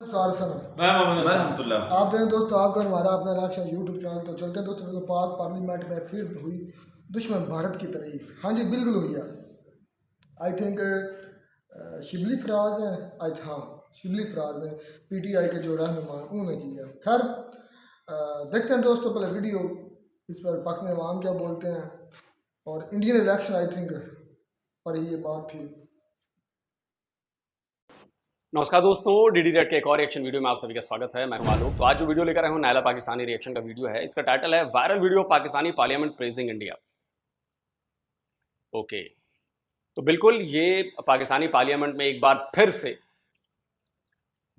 आप देखें दोस्तों, आपका हमारा अपना रिएक्शन यूट्यूब चैनल। तो चलते हैं दोस्तों, पाक पार्लियामेंट में फिर हुई दुश्मन भारत की तारीफ। हाँ जी, बिल्कुल हुई है। आई थिंक शिबली फराज है, हाँ शिबली फराज ने पीटीआई के जो रहनुमा उन्होंने किया। खैर देखते हैं दोस्तों पहले वीडियो, इस पर पाकिस्तानी अवाम क्या बोलते हैं। और इंडियन इलेक्शन आई थिंक पर ये बात थी। नमस्कार दोस्तों, डीडी रेड के एक और रिएक्शन वीडियो में आप सभी का स्वागत है। मैं हूं आलोक। तो आज जो वीडियो लेकर आए हूं नायला पाकिस्तानी रिएक्शन का वीडियो है। इसका टाइटल है viral video Pakistani parliament praising India. Okay, तो बिल्कुल ये पाकिस्तानी पार्लियामेंट में एक बार फिर से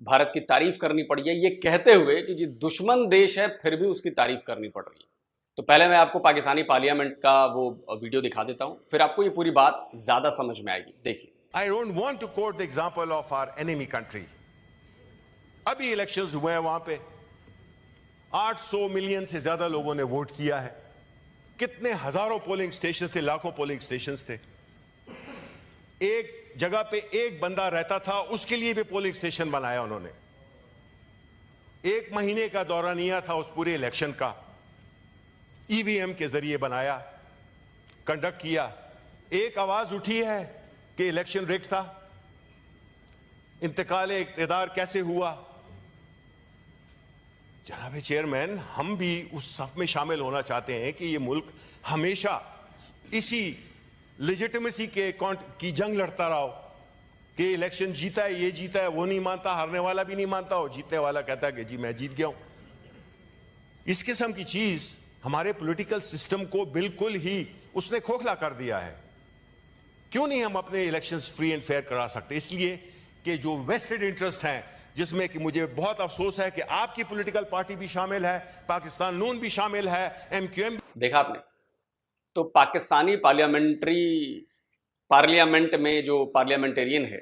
भारत की तारीफ करनी पड़ी है, ये कहते हुए कि जी दुश्मन देश है फिर भी उसकी तारीफ करनी पड़ रही है। तो पहले मैं आपको पाकिस्तानी पार्लियामेंट का वो वीडियो दिखा देता हूं, फिर आपको ये पूरी बात ज्यादा समझ में आएगी। देखिए। I don't want to quote the example of our enemy country. अभी इलेक्शंस हुए हैं, वहां पे 800 मिलियन से ज्यादा लोगों ने वोट किया है। कितने हजारों पोलिंग स्टेशन थे, लाखों पोलिंग स्टेशंस थे। एक जगह पे एक बंदा रहता था, उसके लिए भी पोलिंग स्टेशन बनाया उन्होंने। एक महीने का दौरानिया था उस पूरे इलेक्शन का, ईवीएम के जरिए बनाया, कंडक्ट किया। एक आवाज उठी है कि इलेक्शन रिग था। इंतकाल इख्तिदार कैसे हुआ? जनाब चेयरमैन, हम भी उस सफ में शामिल होना चाहते हैं कि ये मुल्क हमेशा इसी लेजिटिमेसी की जंग लड़ता रहो कि इलेक्शन जीता है, ये जीता है, वो नहीं मानता, हारने वाला भी नहीं मानता, और जीतने वाला कहता है कि जी मैं जीत गया हूं। इस किस्म की चीज हमारे पॉलिटिकल सिस्टम को बिल्कुल ही उसने खोखला कर दिया है। क्यों नहीं हम अपने इलेक्शंस फ्री एंड फेयर करा सकते? इसलिए कि जो वेस्टेड इंटरेस्ट हैं, जिसमें कि मुझे बहुत अफसोस है कि आपकी पॉलिटिकल पार्टी भी शामिल है, पाकिस्तान नून भी शामिल है, एमक्यूएम। देखा आपने? तो पाकिस्तानी पार्लियामेंट में जो पार्लियामेंटेरियन है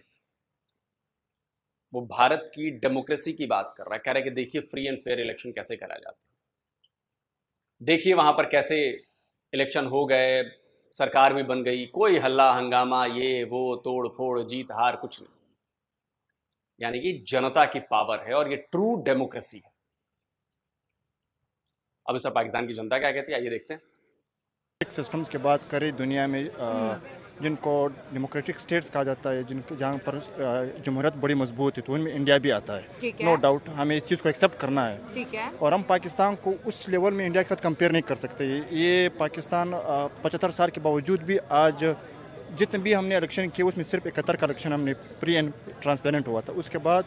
वो भारत की डेमोक्रेसी की बात कर रहा है। कह रहा है कि देखिए फ्री एंड फेयर इलेक्शन कैसे कराया जाता है, देखिए वहां पर कैसे इलेक्शन हो गए, सरकार भी बन गई, कोई हल्ला हंगामा ये वो तोड़ फोड़ जीत हार कुछ नहीं। यानी कि जनता की पावर है और ये ट्रू डेमोक्रेसी है। अब इस पर पाकिस्तान की जनता क्या कहती है, आइए देखते हैं। सिस्टम्स की बात करें दुनिया में, जिनको डेमोक्रेटिक स्टेट्स कहा जाता है, जिनके जहाँ पर जमहूरियत बड़ी मजबूत है, तो उनमें इंडिया भी आता है। नो डाउट हमें इस चीज़ को एक्सेप्ट करना है। ठीक है। और हम पाकिस्तान को उस लेवल में इंडिया के साथ कंपेयर नहीं कर सकते। ये पाकिस्तान 75 साल के बावजूद भी आज जितने भी हमने इलेक्शन किए उसमें सिर्फ 71 का इलेक्शन हमने फ्री एंड ट्रांसपेरेंट हुआ था। उसके बाद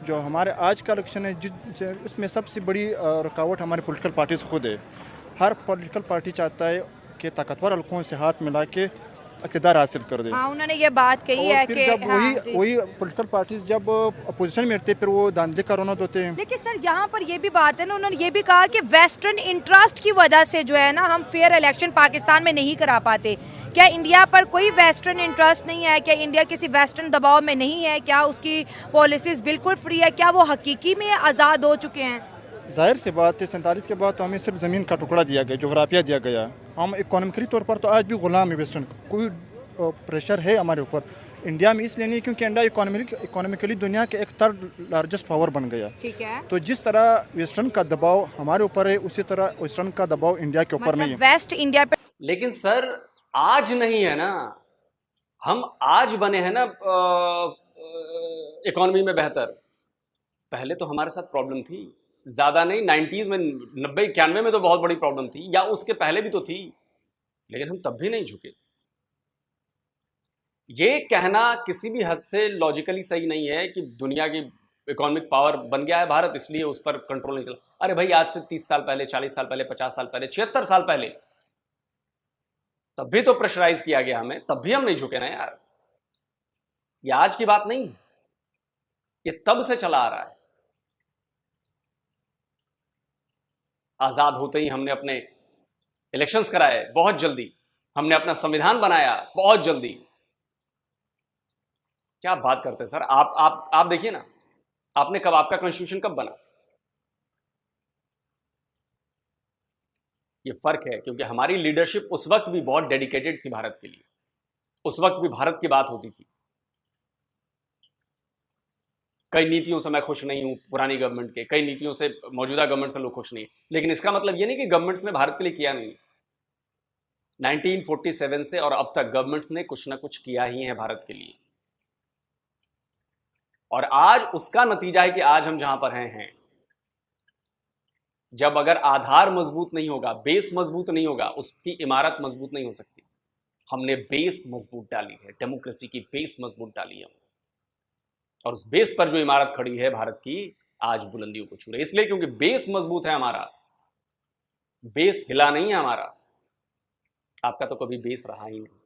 जो हमारे आज का इलेक्शन है उसमें सबसे बड़ी रुकावट हमारे पोलिटिकल पार्टीज खुद है। हर पोलिटिकल पार्टी चाहता है कि ताकतवर हल्कों से हाथ मिला के इक़्तिदार हासिल कर दे। हाँ, उन्होंने ये बात कही है कि जब वही पॉलिटिकल पार्टीज जब अपोजिशन में रहते फिर वो दांधे का रौनक होते हैं। लेकिन सर यहाँ पर ये भी बात है ना, उन्होंने ये भी कहा कि वेस्टर्न इंटरेस्ट की वजह से जो है ना हम फेयर इलेक्शन पाकिस्तान में नहीं करा पाते। क्या इंडिया पर कोई वेस्टर्न इंटरेस्ट नहीं है? क्या इंडिया किसी वेस्टर्न दबाव में नहीं है? क्या उसकी पॉलिसीज बिल्कुल फ्री है? क्या वो हकीकी में आज़ाद हो चुके हैं? जाहिर सी बात है, 47 के बाद तो हमें सिर्फ ज़मीन का टुकड़ा दिया गया, जोग्राफिया दिया गया। हम इकोनॉमिकली तौर पर तो आज भी गुलाम है वेस्टर्न। कोई प्रेशर है हमारे ऊपर इंडिया में इसलिए नहीं क्योंकि इंडिया इकोनॉमिकली दुनिया के एक थर्ड लार्जेस्ट पावर बन गया। ठीक है। तो जिस तरह वेस्टर्न का दबाव हमारे ऊपर है, उसी तरह वेस्टर्न का दबाव इंडिया के ऊपर नहीं है। वेस्ट इंडिया पे लेकिन सर आज नहीं है ना, हम आज बने हैं ना इकोनॉमी में बेहतर। पहले तो हमारे साथ प्रॉब्लम थी, ज्यादा नहीं, 90s में 90-91 में तो बहुत बड़ी प्रॉब्लम थी, या उसके पहले भी तो थी, लेकिन हम तब भी नहीं झुके। ये कहना किसी भी हद से लॉजिकली सही नहीं है कि दुनिया की इकोनॉमिक पावर बन गया है भारत इसलिए उस पर कंट्रोल नहीं चला। अरे भाई, आज से 30 साल पहले, 40 साल पहले, 50 साल पहले, 76 साल पहले तब भी तो प्रेशराइज किया गया हमें, तब भी हम नहीं झुके ना यार। ये आज की बात नहीं, ये तब से चला आ रहा है। आजाद होते ही हमने अपने इलेक्शंस कराए बहुत जल्दी, हमने अपना संविधान बनाया बहुत जल्दी। क्या बात करते हैं सर? आप देखिए ना, आपने कब, आपका कॉन्स्टिट्यूशन कब बना? ये फर्क है, क्योंकि हमारी लीडरशिप उस वक्त भी बहुत डेडिकेटेड थी भारत के लिए, उस वक्त भी भारत की बात होती थी। कई नीतियों से मैं खुश नहीं हूं पुरानी गवर्नमेंट के, कई नीतियों से मौजूदा गवर्नमेंट से लोग खुश नहीं, लेकिन इसका मतलब ये नहीं कि गवर्नमेंट्स ने भारत के लिए किया नहीं। 1947 से और अब तक गवर्नमेंट्स ने कुछ ना कुछ किया ही है भारत के लिए, और आज उसका नतीजा है कि आज हम जहां पर हैं। जब अगर आधार मजबूत नहीं होगा, बेस मजबूत नहीं होगा, उसकी इमारत मजबूत नहीं हो सकती। हमने बेस मजबूत डाली है, डेमोक्रेसी की बेस मजबूत डाली है, और उस बेस पर जो इमारत खड़ी है भारत की, आज बुलंदियों को छू रही है। इसलिए क्योंकि बेस मजबूत है हमारा, बेस हिला नहीं है हमारा। आपका तो कभी बेस रहा ही नहीं।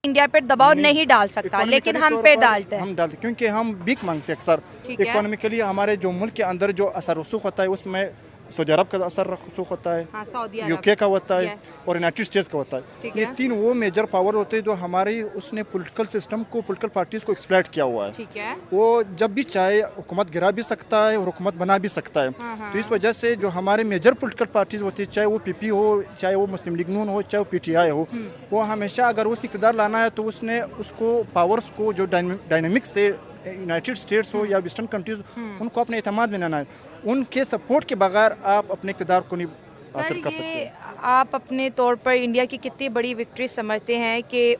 इंडिया पे दबाव नहीं डाल सकता, लेकिन हम पे डालते हैं। हम डालते क्योंकि हम भीख मांगते हैं अक्सर। ठीक है। इकोनॉमिकली हमारे जो मुल्क के अंदर जो असर रसूख होता है उसमें सऊदी अरब का असर रसूख होता है, हाँ, सऊदी अरब, यूके का होता है ठीक और यूनाइटेड स्टेट्स का होता है। ठीक ये है। तीन वो मेजर पावर होते हैं जो हमारी उसने पॉलिटिकल सिस्टम को, पॉलिटिकल पार्टीज को एक्सप्लॉइट किया हुआ है। ठीक है। वो जब भी चाहे हुकूमत गिरा भी सकता है और हुकूमत बना भी सकता है। तो इस वजह से जो हमारे मेजर पॉलिटिकल पार्टीज होती है, चाहे वो पीपी हो, चाहे वो मुस्लिम लीग नून हो, चाहे वो पीटीआई हो, वो हमेशा अगर उस इक़्तिदार लाना है तो उसने उसको पावर्स को जो डायनामिक्स से यूनाइटेड स्टेट्स हो या वेस्टर्न कंट्रीज, उनको अपने एतमाद में लाना है। उनके सपोर्ट के बगैर आप अपने इक़्तिदार को नहीं हासिल कर सकते। आप अपने तौर पर इंडिया की कितनी बड़ी विक्ट्री समझते हैं कि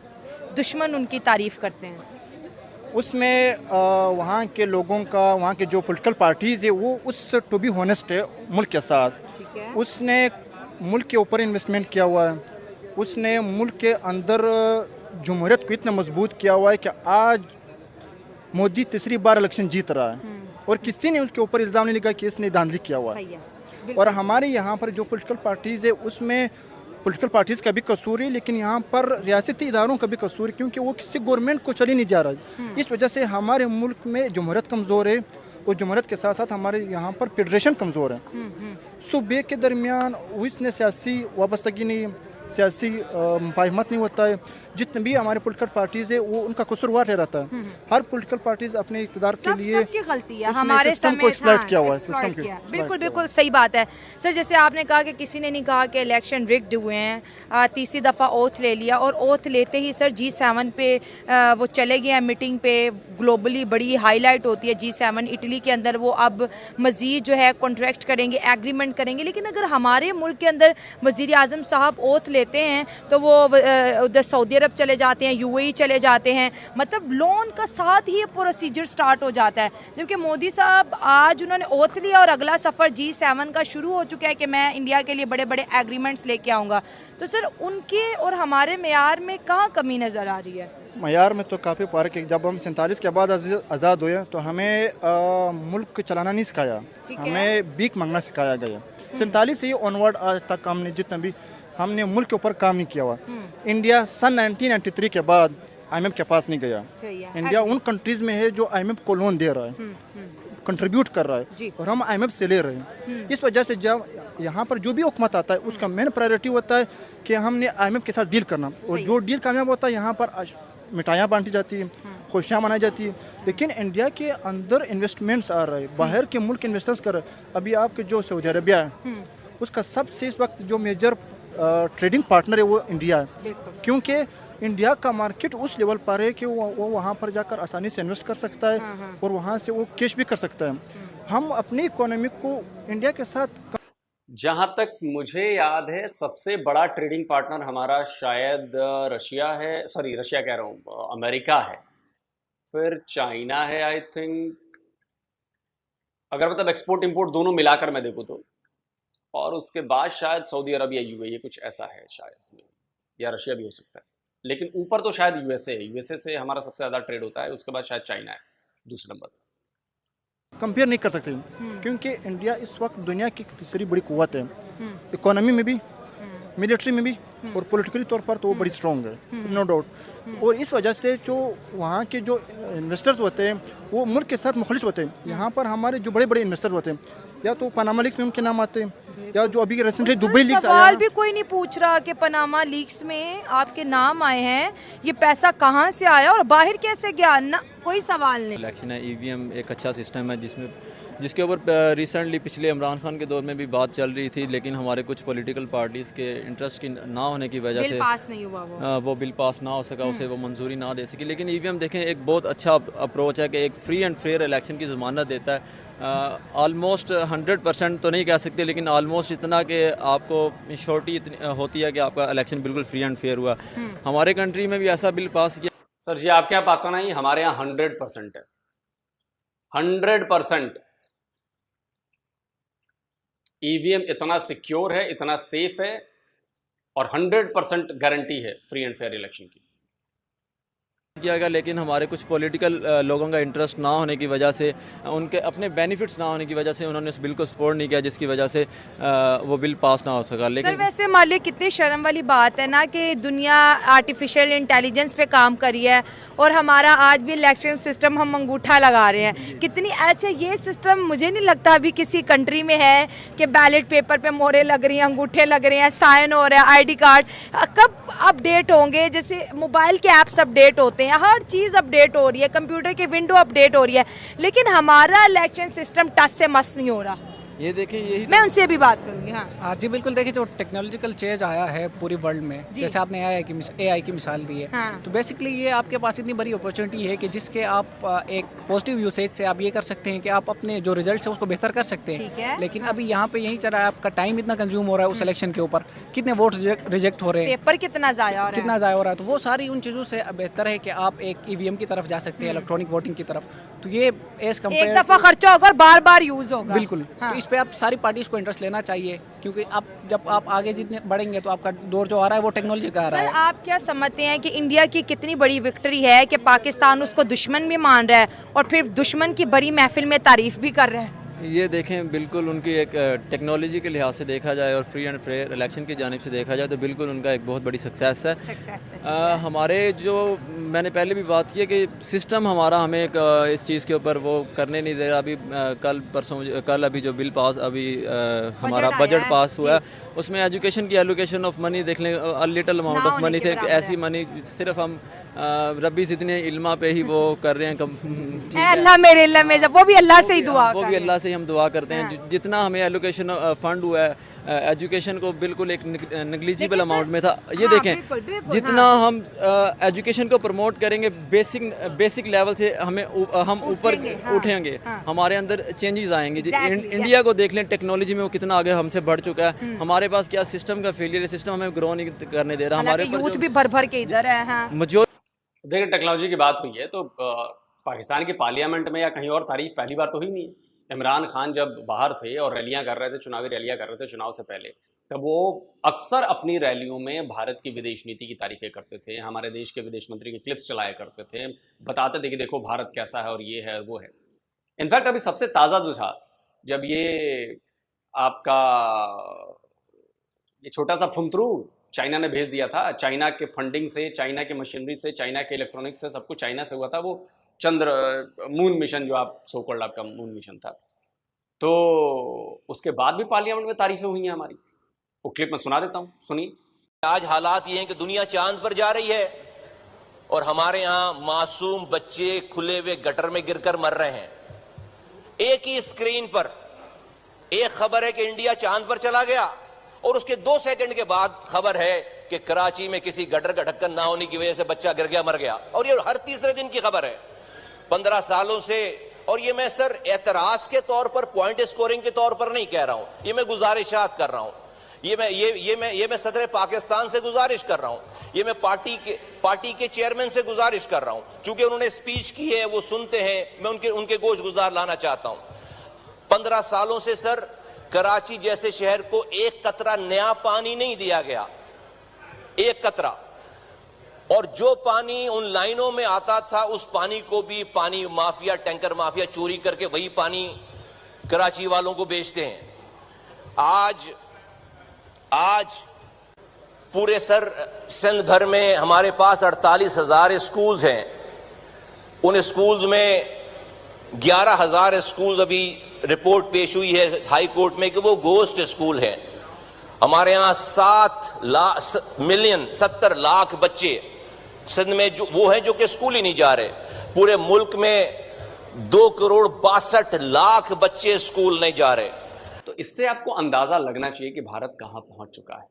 दुश्मन उनकी तारीफ करते हैं? उसमें वहाँ के लोगों का, वहाँ के जो पॉलिटिकल पार्टीज़ है वो उस टू बी होनेस्ट है मुल्क के साथ। ठीक है। उसने मुल्क के ऊपर इन्वेस्टमेंट किया हुआ है, उसने मुल्क के अंदर जमहूरियत को इतना मजबूत किया हुआ है कि आज मोदी तीसरी बार इलेक्शन जीत रहा है और किसी ने उसके ऊपर इल्ज़ाम नहीं लगाया कि इसने धांधली किया हुआ है। सही है। और हमारे यहाँ पर जो पॉलिटिकल पार्टीज़ है उसमें पॉलिटिकल पार्टीज़ का भी कसूर है, लेकिन यहाँ पर रियासती इदारों का भी कसूर है, क्योंकि वो किसी गवर्नमेंट को चली नहीं जा रहा है। इस वजह से हमारे मुल्क में जमहूरियत कमज़ोर है और जमहूरियत के साथ साथ हमारे यहाँ पर फेडरेशन कमज़ोर है। सूबे के दरमियान उसने सियासी वाबस्तगी नहीं, सियासी मुफाहमत नहीं होता है। जितने भी हमारे पॉलिटिकल पार्टीज़ है वो उनका कसूरवार रहता है। हर पॉलिटिकल पार्टीज़ अपने इक़्तिदार के लिए सबकी गलती है, उसने हमारे सिस्टम को एक्सप्लॉइट किया हुआ है। सिस्टम exploit किया। बिल्कुल बिल्कुल सही बात है सर। जैसे आपने कहा कि किसी ने नहीं कहा कि इलेक्शन रिग्ड हुए हैं, तीसरी दफ़ा ओथ ले लिया, और ओथ लेते ही सर G7 पे वो चले गए हैं मीटिंग पे। ग्लोबली बड़ी हाईलाइट होती है G7, इटली के अंदर वो अब मज़ीद जो है कॉन्ट्रैक्ट करेंगे, एग्रीमेंट करेंगे। लेकिन अगर हमारे मुल्क के अंदर वज़ीर आज़म साहब ओथ लेते हैं तो वो उधर सऊदी अरब चले जाते हैं, UAE चले जाते हैं, मतलब लोन का साथ ही प्रोसीजर स्टार्ट हो जाता है। जबकि मोदी साहब आज उन्होंने ओथ लिया और अगला सफ़र G7 का शुरू हो चुका है कि मैं इंडिया के लिए बड़े बड़े एग्रीमेंट्स लेके आऊँगा। तो सर उनके और हमारे मेयार में कहाँ कमी नज़र आ रही है? मयार में तो काफ़ी फ़र्क है। जब हम 47 के बाद आज़ाद हुए तो हमें मुल्क चलाना नहीं सिखाया, हमें भीख मांगना सिखाया गया। 47 से ऑनवर्ड आज तक हमने जितना भी हमने मुल्क के ऊपर काम नहीं किया हुआ। इंडिया सन 1993 के बाद IMF के पास नहीं गया। इंडिया उन कंट्रीज़ में है जो IMF को लोन दे रहा है, कंट्रीब्यूट कर रहा है, और हम IMF से ले रहे हैं। इस वजह से जब यहाँ पर जो भी हुकूमत आता है उसका मेन प्रायोरिटी होता है कि हमने IMF के साथ डील करना, और जो डील कामयाब होता है यहाँ पर मिठाइयाँ बांटी जाती है, खुशियाँ मनाई जाती है। लेकिन इंडिया के अंदर इन्वेस्टमेंट्स आ रहे हैं, बाहर के मुल्क इन्वेस्टर्स कर रहे हैं। अभी आपके जो सऊदी अरबिया है उसका सबसे इस वक्त जो मेजर ट्रेडिंग पार्टनर है वो इंडिया है, क्योंकि इंडिया का मार्केट उस लेवल पर है कि वो वहाँ पर जाकर आसानी से इन्वेस्ट कर सकता है और वहाँ से वो कैश भी कर सकता है। हम अपनी इकोनॉमी को इंडिया के साथ, जहां तक मुझे याद है, सबसे बड़ा ट्रेडिंग पार्टनर हमारा शायद रशिया है, सॉरी रशिया कह रहा हूँ, अमेरिका है, फिर चाइना है आई थिंक, अगर मतलब एक्सपोर्ट इंपोर्ट दोनों मिलाकर मैं देखूँ तो, और उसके बाद शायद सऊदी अरब या UAE कुछ ऐसा है शायद, या रशिया भी हो सकता है। लेकिन ऊपर तो शायद USA है, USA से हमारा सबसे ज़्यादा ट्रेड होता है, उसके बाद शायद चाइना है दूसरे नंबर पर। कंपेयर नहीं कर सकते, क्योंकि इंडिया इस वक्त दुनिया की तीसरी बड़ी कुव्वत है, इकोनॉमी में भी, मिलिट्री में भी, और पॉलिटिकली तौर पर तो वो बड़ी स्ट्रॉन्ग है, नो डाउट। और इस वजह से जो वहाँ के जो इन्वेस्टर्स होते हैं वो मुल्क के साथ मुखलिस होते हैं। यहाँ पर हमारे जो बड़े बड़े इन्वेस्टर्स होते हैं, या तो पनामा लीक्स में उनके नाम आते हैं, या जो अभी रिसेंटली दुबई लीक्स आया, सवाल भी कोई नहीं पूछ रहा कि पनामा लीक्स में आपके नाम आए हैं, ये पैसा कहाँ से आया और बाहर कैसे गया, ना कोई सवाल नहीं। इलेक्शन है, EVM एक अच्छा सिस्टम है जिसमें जिसके ऊपर रिसेंटली पिछले इमरान खान के दौर में भी बात चल रही थी, लेकिन हमारे कुछ पॉलिटिकल पार्टीज़ के इंटरेस्ट की ना होने की वजह से पास नहीं हुआ वो बिल पास ना हो सका, उसे वो मंजूरी ना दे सकी। लेकिन ईवीएम देखें एक बहुत अच्छा अप्रोच है कि एक फ्री एंड फेयर इलेक्शन की ज़मानत देता है। ऑलमोस्ट 100% तो नहीं कह सकते, लेकिन ऑलमोस्ट इतना कि आपको श्योरिटी इतनी होती है कि आपका इलेक्शन बिल्कुल फ्री एंड फेयर हुआ। हमारे कंट्री में भी ऐसा बिल पास किया। सर जी आपके यहाँ पता नहीं, हमारे यहाँ 100% है, 100%। ईवीएम इतना सिक्योर है, इतना सेफ है और 100% गारंटी है फ्री एंड फेयर इलेक्शन की किया गया। लेकिन हमारे कुछ पॉलिटिकल लोगों का इंटरेस्ट ना होने की वजह से, उनके अपने बेनिफिट्स ना होने की वजह से उन्होंने इस बिल को सपोर्ट नहीं किया, जिसकी वजह से वो बिल पास ना हो सका। लेकिन सर वैसे मान लीजिए कितनी शर्म वाली बात है ना कि दुनिया आर्टिफिशियल इंटेलिजेंस पे काम करी है और हमारा आज भी इलेक्शन सिस्टम हम अंगूठा लगा रहे हैं। कितनी अच्छा ये सिस्टम मुझे नहीं लगता अभी किसी कंट्री में है कि बैलेट पेपर पे मोहरें लग रही हैं, अंगूठे लग रहे हैं, साइन हो रहा है, आईडी कार्ड कब अपडेट होंगे। जैसे मोबाइल के ऐप्स अपडेट होते हैं, हर चीज़ अपडेट हो रही है, कंप्यूटर की विंडो अपडेट हो रही है, लेकिन हमारा इलेक्शन सिस्टम टच से मस नहीं हो रहा। ये देखिए यही मैं उनसे भी बात करूंगी। हाँ जी बिल्कुल, देखिए जो टेक्नोलॉजिकल चेंज आया है पूरी वर्ल्ड में, जैसे आपने AI की मिसाल दी है, हाँ। तो बेसिकली ये आपके पास इतनी बड़ी अपॉर्चुनिटी है कि जिसके आप एक पॉजिटिव यूसेज से आप ये कर सकते हैं कि आप अपने जो रिजल्ट है उसको बेहतर कर सकते हैं। लेकिन अभी यहाँ पे यही चल रहा है, आपका टाइम इतना कंज्यूम हो रहा है उस इलेक्शन के ऊपर, कितने वोट रिजेक्ट हो रहे हैं, पेपर कितना ज़ाया हो रहा है, तो वो सारी उन चीज़ों से बेहतर है कि आप एक EVM की तरफ जा सकते हैं, इलेक्ट्रॉनिक वोटिंग की तरफ। तो ये एज कम्पेयर एक दफ़ा खर्चा होगा और बार बार यूज होगा। बिल्कुल। तो इस पे आप सारी पार्टी को इंटरेस्ट लेना चाहिए, क्योंकि आप जब आप आगे जितने बढ़ेंगे तो आपका दौर जो आ रहा है वो टेक्नोलॉजी का आ रहा है। सर आप क्या समझते हैं कि इंडिया की कितनी बड़ी विक्ट्री है कि पाकिस्तान उसको दुश्मन भी मान रहा है और फिर दुश्मन की बड़ी महफिल में तारीफ भी कर रहा है? ये देखें बिल्कुल उनकी एक टेक्नोलॉजी के लिहाज से देखा जाए और फ्री एंड फेयर इलेक्शन की जानिब से देखा जाए तो बिल्कुल उनका एक बहुत बड़ी सक्सेस है। हमारे जो मैंने पहले भी बात की है कि सिस्टम हमारा हमें एक इस चीज़ के ऊपर वो करने नहीं दे रहा। अभी कल अभी जो बिल पास अभी हमारा बजट पास हुआ है उसमें एजुकेशन की एलोकेशन ऑफ मनी देख लें, लिटिल अमाउंट ऑफ मनी थे, ऐसी मनी सिर्फ हम रब्बी जितने इल्मा पे ही वो कर रहे हैं। अल्लाह मेरे अल्लाह में जब वो भी अल्लाह से ही दुआ, वो भी अल्लाह से ही हम दुआ करते हैं। जितना हमें एलोकेशन फंड हुआ है एजुकेशन को बिल्कुल एक नेग्लिजिबल अमाउंट में था। ये देखें जितना हम एजुकेशन को प्रमोट करेंगे बेसिक लेवल से हम ऊपर उठेंगे, हमारे अंदर चेंजेस आएंगे। इंडिया को देख लें टेक्नोलॉजी में वो कितना आगे हमसे बढ़ चुका है। हमारे पास क्या सिस्टम का फेलियर है, सिस्टम हमें ग्रो नहीं करने दे रहा। हमारे यूथ भी भर के इधर है। देखिए टेक्नोलॉजी की बात हुई है तो पाकिस्तान की पार्लियामेंट में या कहीं और तारीफ पहली बार तो हुई नहीं। इमरान खान जब बाहर थे और रैलियां कर रहे थे, चुनावी रैलियां कर रहे थे चुनाव से पहले, तब वो अक्सर अपनी रैलियों में भारत की विदेश नीति की तारीफें करते थे, हमारे देश के विदेश मंत्री के क्लिप्स चलाया करते थे, बताते थे कि देखो भारत कैसा है और ये है और वो है। इनफैक्ट अभी सबसे ताज़ा जो था जब ये आपका ये छोटा सा फुंतरू चाइना ने भेज दिया था, चाइना के फंडिंग से, चाइना के मशीनरी से, चाइना के इलेक्ट्रॉनिक्स से, सब कुछ चाइना से हुआ था। वो मून मिशन जो आप सो कॉल्ड आपका मून मिशन था, तो उसके बाद भी पार्लियामेंट में तारीफें हुई हैं हमारी। वो क्लिप में सुना देता हूँ, सुनिए। आज हालात ये हैं कि दुनिया चांद पर जा रही है और हमारे यहाँ मासूम बच्चे खुले हुए गटर में गिरकर मर रहे हैं। एक ही स्क्रीन पर एक खबर है कि इंडिया चांद पर चला गया और उसके 2 सेकंड के बाद खबर है कि कराची में किसी गटर का ढक्कन ना होने की वजह से बच्चा गिर गया, मर गया। और ये हर तीसरे दिन की खबर है 15 सालों से। और ये मैं सर एतराज के तौर पर, पॉइंट स्कोरिंग के तौर पर नहीं कह रहा हूं, ये मैं गुजारिशात कर रहा हूं। ये मैं सदर पाकिस्तान से गुजारिश कर रहा हूं, ये मैं पार्टी के चेयरमैन से गुजारिश कर रहा हूं। चूंकि उन्होंने स्पीच की है, वो सुनते हैं, मैं उनके गोश गुजार लाना चाहता हूं। 15 सालों से सर कराची जैसे शहर को एक कतरा नया पानी नहीं दिया गया, एक कतरा। और जो पानी उन लाइनों में आता था उस पानी को भी पानी माफिया, टैंकर माफिया चोरी करके वही पानी कराची वालों को बेचते हैं। आज पूरे सर सिंध भर में हमारे पास 48,000 स्कूल्स हैं। उन स्कूल्स में 11,000 स्कूल्स अभी रिपोर्ट पेश हुई है हाई कोर्ट में कि वो गोस्ट स्कूल है। हमारे यहाँ 70 लाख बच्चे सिंध में जो वो हैं जो कि स्कूल ही नहीं जा रहे। पूरे मुल्क में 2,62,00,000 बच्चे स्कूल नहीं जा रहे। तो इससे आपको अंदाजा लगना चाहिए कि भारत कहां पहुंच चुका है।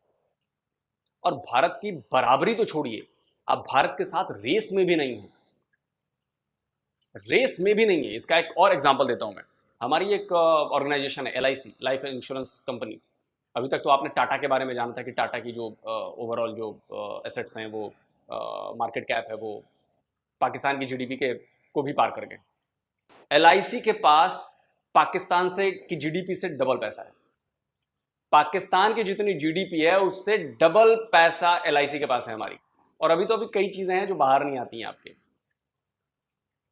और भारत की बराबरी तो छोड़िए, आप भारत के साथ रेस में भी नहीं है, रेस में भी नहीं है। इसका एक और एग्जांपल देता हूं मैं। हमारी एक ऑर्गेनाइजेशन है LIC, लाइफ इंश्योरेंस कंपनी। अभी तक तो आपने टाटा के बारे में जाना था कि टाटा की जो ओवरऑल जो एसेट्स हैं वो मार्केट कैप है वो पाकिस्तान की GDP के को भी पार कर गए। LIC के पास पाकिस्तान से की GDP से डबल पैसा है। पाकिस्तान की जितनी GDP है उससे डबल पैसा LIC के पास है हमारी। और अभी तो कई चीजें हैं जो बाहर नहीं आती हैं आपके।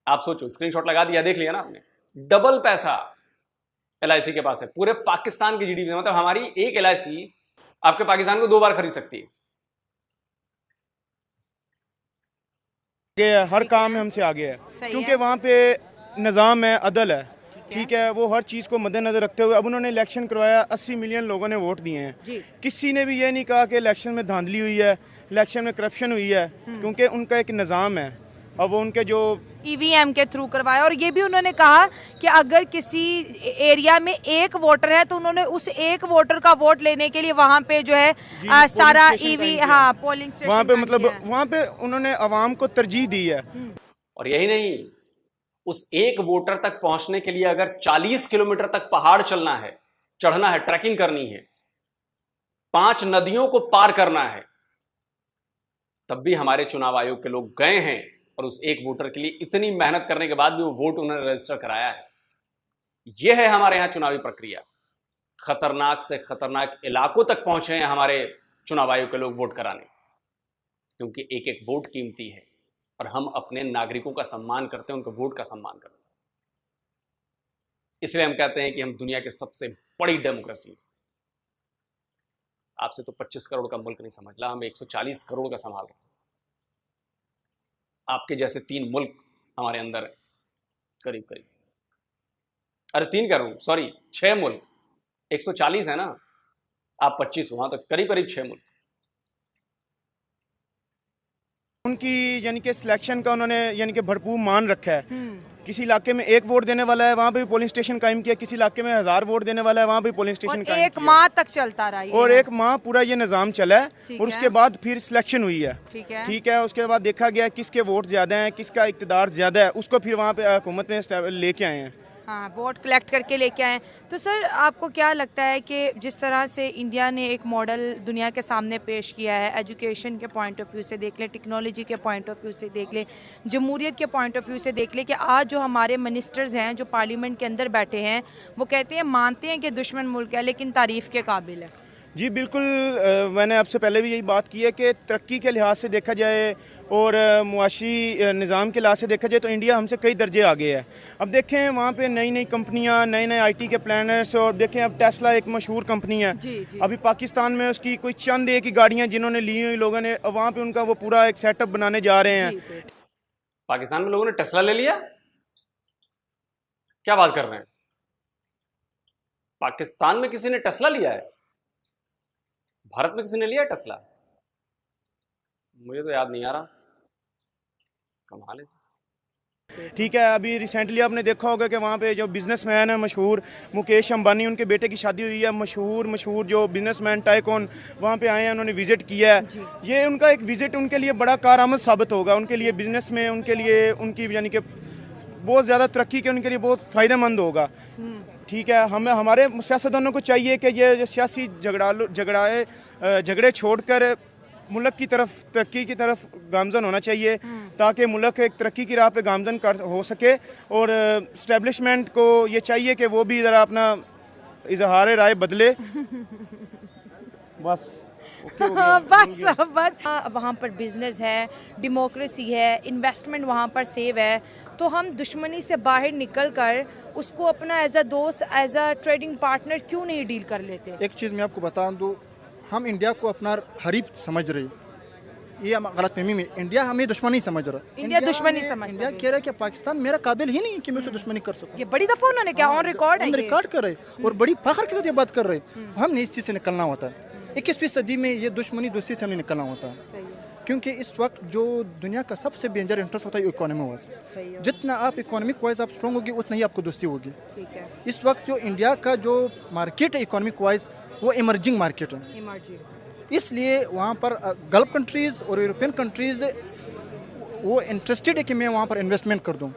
आप सोचो, स्क्रीनशॉट लगा दिया, देख लिया ना आपने, डबल पैसा LIC के पास है पूरे पाकिस्तान की GDP। मतलब हमारी एक LIC आपके पाकिस्तान को 2 बार खरीद सकती है। कि हर काम में हमसे आगे है, क्योंकि वहाँ पे निज़ाम है, अदल है, ठीक है। वो हर चीज़ को मद्देनजर रखते हुए अब उन्होंने इलेक्शन करवाया, 80 मिलियन लोगों ने वोट दिए हैं। किसी ने भी ये नहीं कहा कि इलेक्शन में धांधली हुई है, इलेक्शन में करप्शन हुई है, क्योंकि उनका एक निज़ाम है और वो उनके जो EVM के थ्रू करवाया। और ये भी उन्होंने कहा कि अगर किसी एरिया में एक वोटर है तो उन्होंने उस एक वोटर का वोट लेने के लिए वहाँ पे जो है सारा पोलिंग स्टेशन वहाँ पे मतलब वहाँ पे उन्होंने आवाम को तरजीह दी है। और यही नहीं, उस एक वोटर तक पहुंचने के लिए अगर 40 किलोमीटर तक पहाड़ चलना है, चढ़ना है, ट्रैकिंग करनी है, 5 नदियों को पार करना है, तब भी हमारे चुनाव आयोग के लोग गए हैं और उस एक वोटर के लिए इतनी मेहनत करने के बाद भी वो वोट उन्होंने रजिस्टर कराया है। यह है हमारे यहां चुनावी प्रक्रिया। खतरनाक से खतरनाक इलाकों तक पहुंचे हैं हमारे चुनाव आयोग के लोग वोट कराने, क्योंकि एक एक वोट कीमती है और हम अपने नागरिकों का सम्मान करते हैं, उनके वोट का सम्मान करते हैं। इसलिए हम कहते हैं कि हम दुनिया के सबसे बड़ी डेमोक्रेसी। आपसे तो 25 करोड़ का मुल्क नहीं समझ ला, हम 140 करोड़ का संभाल रहे हैं। आपके जैसे 3 मुल्क हमारे अंदर है, करीब करीब, अरे 3 कह रहा हूं, सॉरी 6 मुल्क। 140 है ना, आप 25, वहां तक करीब करीब 6 मुल्क। उनकी यानी कि सिलेक्शन का उन्होंने यानी कि भरपूर मान रखा है। किसी इलाके में 1 वोट देने वाला है, वहाँ पे भी पोलिंग स्टेशन कायम किया। किसी इलाके में 1000 वोट देने वाला है, वहाँ पे पोलिंग स्टेशन कायम किया। 1 माह तक चलता रहा और 1 माह पूरा ये निज़ाम चला है। और उसके बाद फिर सिलेक्शन हुई है, ठीक है। उसके बाद देखा गया किसके वोट ज़्यादा हैं, किसका इक़्तिदार ज़्यादा है, उसको फिर वहाँ पे हुकूमत में लेके आए हैं। हाँ, वोट कलेक्ट करके लेके आए। तो सर आपको क्या लगता है कि जिस तरह से इंडिया ने एक मॉडल दुनिया के सामने पेश किया है, एजुकेशन के पॉइंट ऑफ व्यू से देख लें, टेक्नोलॉजी के पॉइंट ऑफ व्यू से देख लें, जमहूरियत के पॉइंट ऑफ व्यू से देख लें, कि आज जो हमारे मिनिस्टर्स हैं जो पार्लियामेंट के अंदर बैठे हैं वो कहते हैं, मानते हैं कि दुश्मन मुल्क है लेकिन तारीफ़ के काबिल है। जी बिल्कुल, मैंने आपसे पहले भी यही बात की है कि तरक्की के लिहाज से देखा जाए और मुआशी निज़ाम के लिहाज से देखा जाए तो इंडिया हमसे कई दर्जे आगे है। अब देखें वहाँ पे नई नई कंपनियाँ, नए नए IT के प्लानर्स, और देखें अब टेस्ला एक मशहूर कंपनी है। अभी पाकिस्तान में उसकी कोई चंद एक ही गाड़ियाँ जिन्होंने ली हुई लोगों ने, वहाँ पे उनका वो पूरा एक सेटअप बनाने जा रहे हैं। पाकिस्तान में लोगों ने टेस्ला ले लिया, क्या बात कर रहे हैं? पाकिस्तान में किसी ने टेस्ला लिया है? भारत में किसी ने लिया टेस्ला? मुझे तो याद नहीं आ रहा। कमाल है। ठीक है, अभी रिसेंटली आपने देखा होगा कि वहाँ पे जो बिजनेसमैन है मशहूर मुकेश अंबानी, उनके बेटे की शादी हुई है। मशहूर जो बिजनेसमैन टाइकून वहाँ पे आए हैं, उन्होंने विजिट किया है। ये उनका एक विजिट उनके लिए बड़ा कारआमद साबित होगा, उनके लिए बिजनेस में, उनके लिए उनकी यानी कि बहुत ज़्यादा तरक्की के उनके लिए बहुत फ़ायदेमंद होगा। ठीक है, हमें हमारे सियासतदानों को चाहिए कि ये सियासी झगड़े छोड़कर मुल्क की तरफ, तरक्की की तरफ गामजन होना चाहिए, ताकि मुल्क एक तरक्की की राह पे गामजन हो सके। और इस्टेब्लिशमेंट को ये चाहिए कि वो भी ज़रा अपना इजहार राय बदले। बस बस वहाँ पर बिजनेस है, डेमोक्रेसी है, इन्वेस्टमेंट वहाँ पर सेव है, तो हम दुश्मनी से बाहर निकल कर उसको अपना एज अ दोस्त, एज अ ट्रेडिंग पार्टनर क्यों नहीं डील कर लेते? एक चीज़ मैं आपको बता दूँ, हम इंडिया को अपना हरीफ समझ रहे, ये गलतफहमी में। इंडिया हमें दुश्मनी समझ रहा है। इंडिया दुश्मनी समझ, इंडिया कह रहा है कि पाकिस्तान मेरा काबिल ही नहीं कि मैं उससे दुश्मनी कर सकूं। ये बड़ी दफा उन्होंने क्या ऑन रिकॉर्ड कर रहे और बड़ी फख्र के साथ ये बात कर रहे। हमने इस चीज़ से निकलना होता है। 21वीं सदी में ये दुश्मनी दोस्ती से हमें निकलना होता है। क्योंकि इस वक्त जो दुनिया का सबसे डेंजर इंटरेस्ट होता है इकोनॉमी वाइज, जितना आप इकोनॉमिक वाइज आप स्ट्रॉन्ग होगी उतना ही आपको दोस्ती होगी। ठीक है। इस वक्त जो इंडिया का जो मार्केट है इकोनॉमिक वाइज वो इमर्जिंग मार्केट है, इसलिए वहाँ पर गल्फ कंट्रीज़ और यूरोपियन कंट्रीज़ वो इंटरेस्टेड है कि मैं वहाँ पर इन्वेस्टमेंट कर दूँ।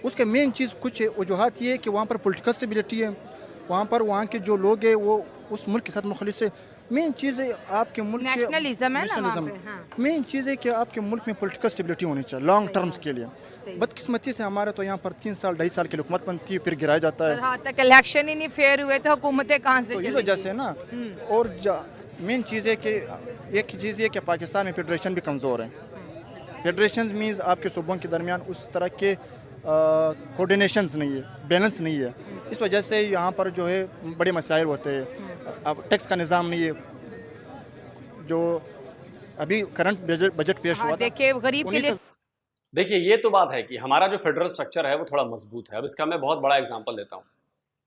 उसके मेन चीज़ कुछ वजूहत ये है कि वहाँ पर पॉलिटिकल स्टेबिलिटी है, वहाँ पर वहाँ के जो लोग हैं वो उस मुल्क के साथ मुखलिस है। मेन चीज़ है आपके मुल्क नेशनलिज्म है ना वहाँ पे, हाँ। मेन चीज़ है कि आपके मुल्क में पॉलिटिकल स्टेबिलिटी होनी चाहिए लॉन्ग टर्म्स के लिए। बदकिस्मती से हमारे तो यहाँ पर 3 साल 2.5 साल की हुकूमत बनती है फिर गिराया जाता है। हाँ तक इलेक्शन ही नहीं फेयर हुए तो हुकूमतें कहाँ से तो इस चलेंगी? वजह से ना, और मेन चीज़ है कि एक चीज़ है कि पाकिस्तान में फेडरेशन भी कमज़ोर है। फेडरेशन मीन्स आपके सूबों के दरमियान उस तरह के कोऑर्डिनेशंस नहीं है, बैलेंस नहीं है। इस वजह से यहाँ पर जो है बड़े मसाइल होते हैं। अब टैक्स का निज़ाम नहीं है, जो अभी करंट बजट पेश हुआ था, देखिए गरीब के लिए। देखिए ये तो बात है कि हमारा जो फेडरल स्ट्रक्चर है वो थोड़ा मजबूत है। अब इसका मैं बहुत बड़ा एग्जांपल देता हूँ।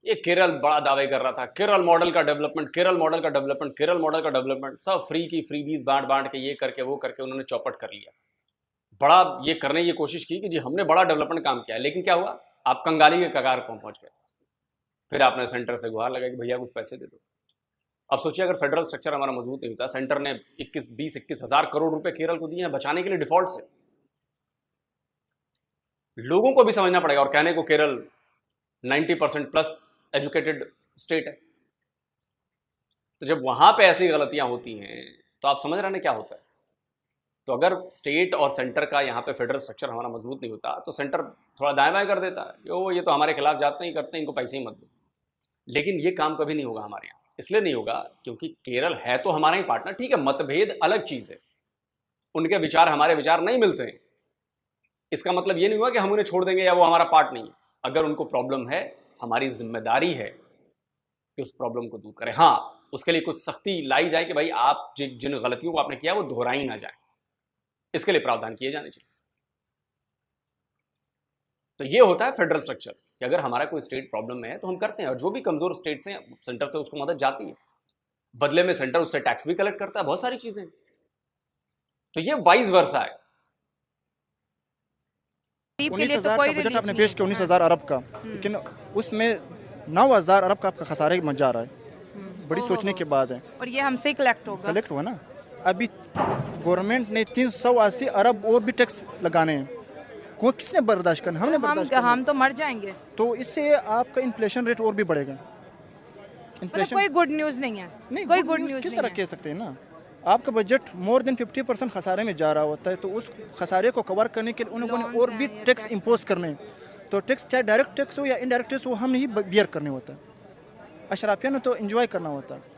ये केरल बड़ा दावे कर रहा था, केरल मॉडल का डेवलपमेंट, केरल मॉडल का डेवलपमेंट, केरल मॉडल का डेवलपमेंट, सब फ्रीबीज बांट के ये करके वो करके उन्होंने चौपट कर लिया। बड़ा ये करने की कोशिश की कि जी हमने बड़ा डेवलपमेंट काम किया, लेकिन क्या हुआ, आप कंगाली के कगार पर पहुंच गए। फिर आपने सेंटर से गुहार लगाई कि भैया कुछ पैसे दे दो। अब सोचिए अगर फेडरल स्ट्रक्चर हमारा मजबूत नहीं होता, सेंटर ने 20-21 हज़ार करोड़ रुपए केरल को दिए हैं बचाने के लिए डिफॉल्ट से। लोगों को भी समझना पड़ेगा, और कहने को केरल 90% प्लस एजुकेटेड स्टेट है, तो जब वहां पे ऐसी गलतियां होती हैं तो आप समझ रहे हैं क्या होता है। तो अगर स्टेट और सेंटर का यहाँ पे फेडरल स्ट्रक्चर हमारा मजबूत नहीं होता तो सेंटर थोड़ा दाएं बाएं कर देता है, ये तो हमारे खिलाफ जाते ही करते हैं, इनको पैसे ही मत दो। लेकिन ये काम कभी नहीं होगा हमारे यहाँ। इसलिए नहीं होगा क्योंकि केरल है तो हमारा ही पार्टनर, ठीक है, मतभेद अलग चीज है, उनके विचार हमारे विचार नहीं मिलते हैं, इसका मतलब ये नहीं हुआ कि हम उन्हें छोड़ देंगे या वो हमारा पार्ट नहीं है। अगर उनको प्रॉब्लम है, हमारी जिम्मेदारी है कि उस प्रॉब्लम को दूर करें। हाँ, उसके लिए कुछ सख्ती लाई जाए कि भाई आप जिन गलतियों को आपने किया वो दोहराई ना जाए, इसके लिए प्रावधान किए जाने चाहिए। तो ये होता है फेडरल स्ट्रक्चर कि अगर हमारा कोई स्टेट प्रॉब्लम में है तो हम करते हैं, और जो भी कमजोर स्टेट्स हैं सेंटर से उसको मदद जाती है, बदले में सेंटर उससे टैक्स भी कलेक्ट करता है, बहुत सारी चीजें। तो ये वाइस वर्सा है। 19,000 का बजट आपने पेश किया, 19,000 अरब का, लेकिन उसमें 9,000 अरब का आपका खसारे मच जा रहा है। बड़ी सोचने के बाद है। और ये हमसे कलेक्ट होगा, कलेक्ट हुआ ना। अभी गवर्नमेंट ने 380 अरब और भी टैक्स लगाने हैं, किसने बर्दाश्त करना, हमने बर्दाश्त करना। हम तो मर जाएंगे। तो इससे आपका इन्फ्लेशन रेट और भी बढ़ेगा। इन्फ्लेशन कोई गुड न्यूज़ नहीं है, नहीं, कोई गुड न्यूज़ किस तरह कह सकते हैं ना। आपका बजट मोर देन 50% खसारे में जा रहा होता है, तो उस खसारे को कवर करने के लिए उन लोगों ने और भी टैक्स इम्पोज करने, तो टैक्स चाहे डायरेक्ट टैक्स हो या इनडायरेक्ट टैक्स हो, हम ही बियर करने होता है। अशराफिया ने तो एंजॉय करना होता है।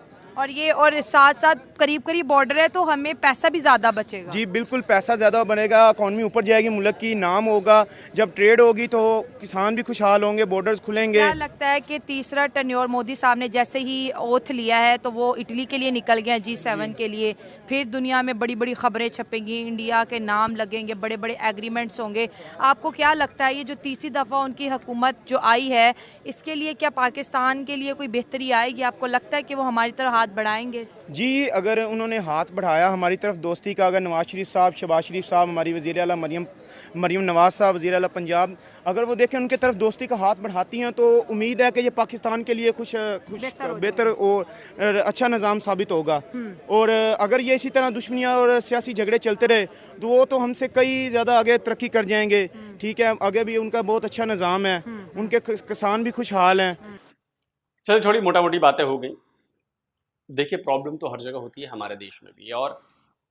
और साथ साथ करीब करीब बॉर्डर है तो हमें पैसा भी ज़्यादा बचेगा। जी बिल्कुल, पैसा ज़्यादा बनेगा, इकॉनमी ऊपर जाएगी, मुल्क की नाम होगा, जब ट्रेड होगी तो किसान भी खुशहाल होंगे, बॉर्डर्स खुलेंगे। क्या लगता है कि तीसरा टर्न्योर मोदी साहब ने जैसे ही ओथ लिया है तो वो इटली के लिए निकल गया, G7 के लिए, फिर दुनिया में बड़ी बड़ी खबरें छपेंगी, इंडिया के नाम लगेंगे, बड़े बड़े एग्रीमेंट्स होंगे। आपको क्या लगता है ये जो तीसरी दफ़ा उनकी हुकूमत जो आई है, इसके लिए क्या पाकिस्तान के लिए कोई बेहतरी आएगी? आपको लगता है कि वो हमारी तरफ हाथ बढ़ाएंगे? जी, अगर उन्होंने हाथ बढ़ाया हमारी तरफ दोस्ती का, अगर नवाज शरीफ साहब, शहबाज शरीफ साहब, हमारी वज़ीर आला मरीम नवाज साहब, वज़ीर आला पंजाब, अगर वो देखें उनके तरफ दोस्ती का हाथ बढ़ाती हैं तो उम्मीद है कि ये पाकिस्तान के लिए कुछ बेहतर और अच्छा निज़ाम साबित होगा। और अगर ये इसी तरह दुश्मनियाँ और सियासी झगड़े चलते रहे तो वो तो हमसे कई ज़्यादा आगे तरक्की कर जाएंगे। ठीक है, आगे भी उनका बहुत अच्छा निज़ाम है, उनके किसान भी खुशहाल हैं। चलो छोटी मोटा मोटी बातें हो गई। देखिए प्रॉब्लम तो हर जगह होती है, हमारे देश में भी, और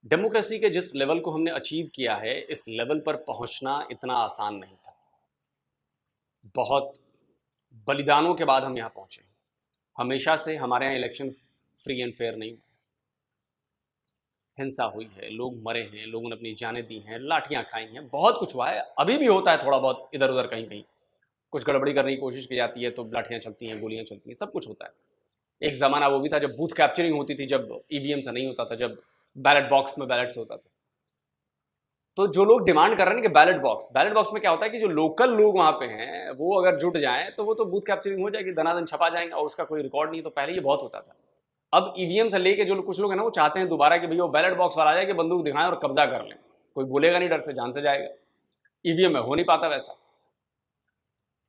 डेमोक्रेसी के जिस लेवल को हमने अचीव किया है, इस लेवल पर पहुंचना इतना आसान नहीं था। बहुत बलिदानों के बाद हम यहाँ पहुंचे। हमेशा से हमारे यहाँ इलेक्शन फ्री एंड फेयर नहीं हुआ, हिंसा हुई है, लोग मरे हैं, लोगों ने अपनी जानें दी हैं, लाठियां खाई हैं, बहुत कुछ हुआ है। अभी भी होता है थोड़ा बहुत इधर उधर, कहीं कहीं कुछ गड़बड़ी करने की कोशिश की जाती है तो लाठियां चलती हैं, गोलियां चलती हैं, सब कुछ होता है। एक ज़माना वो भी था जब बूथ कैप्चरिंग होती थी, जब ईवीएम से नहीं होता था, जब बैलेट बॉक्स में बैलेट से होता था। तो जो लोग डिमांड कर रहे हैं कि बैलेट बॉक्स में क्या होता है कि जो लोकल लोग वहाँ पे हैं वो अगर जुट जाएं तो वो तो बूथ कैप्चरिंग हो जाएगी, दनादन छपा जाएंगे और उसका कोई रिकॉर्ड नहीं। तो पहले ये बहुत होता था, अब ईवीएम से लेके जो कुछ लोग हैं ना वो चाहते हैं दोबारा कि भैया वो बैलेट बॉक्स वाला आ जाए कि बंदूक दिखाएं और कब्जा कर लें, कोई बोलेगा नहीं, डर से जान से जाएगा। ईवीएम में हो नहीं पाता वैसा।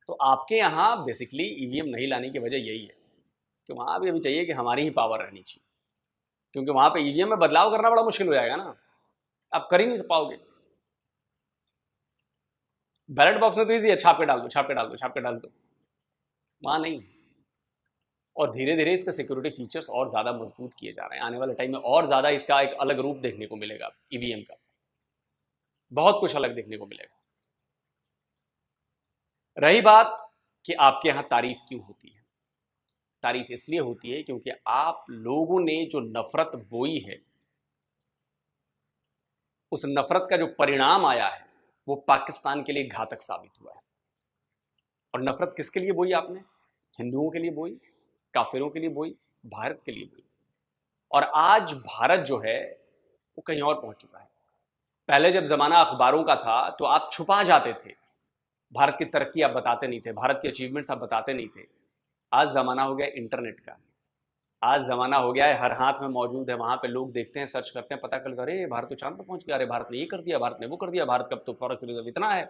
तो आपके यहाँ बेसिकली ईवीएम नहीं लाने की वजह यही है कि वहाँ भी अभी चाहिए कि हमारी ही पावर रहनी चाहिए, क्योंकि वहाँ पे ईवीएम में बदलाव करना बड़ा मुश्किल हो जाएगा ना, आप कर ही नहीं पाओगे। बैलेट बॉक्स में तो ईजी है, छाप के डाल दो, छाप के डाल दो, छाप के डाल दो, वहाँ नहीं। और धीरे धीरे इसके सिक्योरिटी फीचर्स और ज़्यादा मजबूत किए जा रहे हैं। आने वाले टाइम में और ज़्यादा इसका एक अलग रूप देखने को मिलेगा, ईवीएम का बहुत कुछ अलग देखने को मिलेगा। रही बात कि आपके यहाँ तारीफ क्यों होती है, तारीफ इसलिए होती है क्योंकि आप लोगों ने जो नफरत बोई है, उस नफरत का जो परिणाम आया है वो पाकिस्तान के लिए घातक साबित हुआ है। और नफरत किसके लिए बोई आपने? हिंदुओं के लिए बोई, काफिरों के लिए बोई, भारत के लिए बोई। और आज भारत जो है वो कहीं और पहुंच चुका है। पहले जब जमाना अखबारों का था तो आप छुपा जाते थे, भारत की तरक्की आप बताते नहीं थे, भारत के अचीवमेंट्स आप बताते नहीं थे। आज ज़माना हो गया इंटरनेट का, आज ज़माना हो गया है हर हाथ में मौजूद है, वहाँ पे लोग देखते हैं, सर्च करते हैं, पता कर, अरे भारत तो चांद पर पहुँच गया, अरे भारत ने ये कर दिया, भारत ने वो कर दिया, भारत का तो फॉरेस्ट रिजर्व इतना है।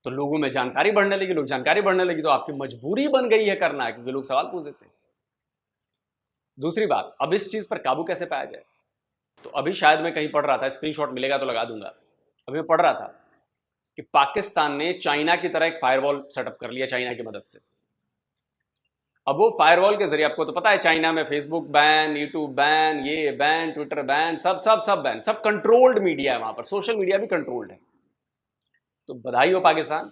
तो लोगों में जानकारी बढ़ने लगी, लोग जानकारी बढ़ने लगी, तो आपकी मजबूरी बन गई है करना, क्योंकि लोग सवाल पूछ देते हैं। दूसरी बात, अब इस चीज़ पर काबू कैसे पाया जाए? तो अभी शायद मैं कहीं पढ़ रहा था, स्क्रीनशॉट मिलेगा तो लगा दूंगा, अभी मैं पढ़ रहा था कि पाकिस्तान ने चाइना की तरह एक फायरवॉल सेटअप कर लिया चाइना की मदद से। अब वो फायरवॉल के जरिए, आपको तो पता है चाइना में फेसबुक बैन, यूट्यूब बैन, ये बैन, ट्विटर बैन, सब सब सब बैन, सब कंट्रोल्ड मीडिया है वहां पर, सोशल मीडिया भी कंट्रोल्ड है। तो बधाई हो पाकिस्तान,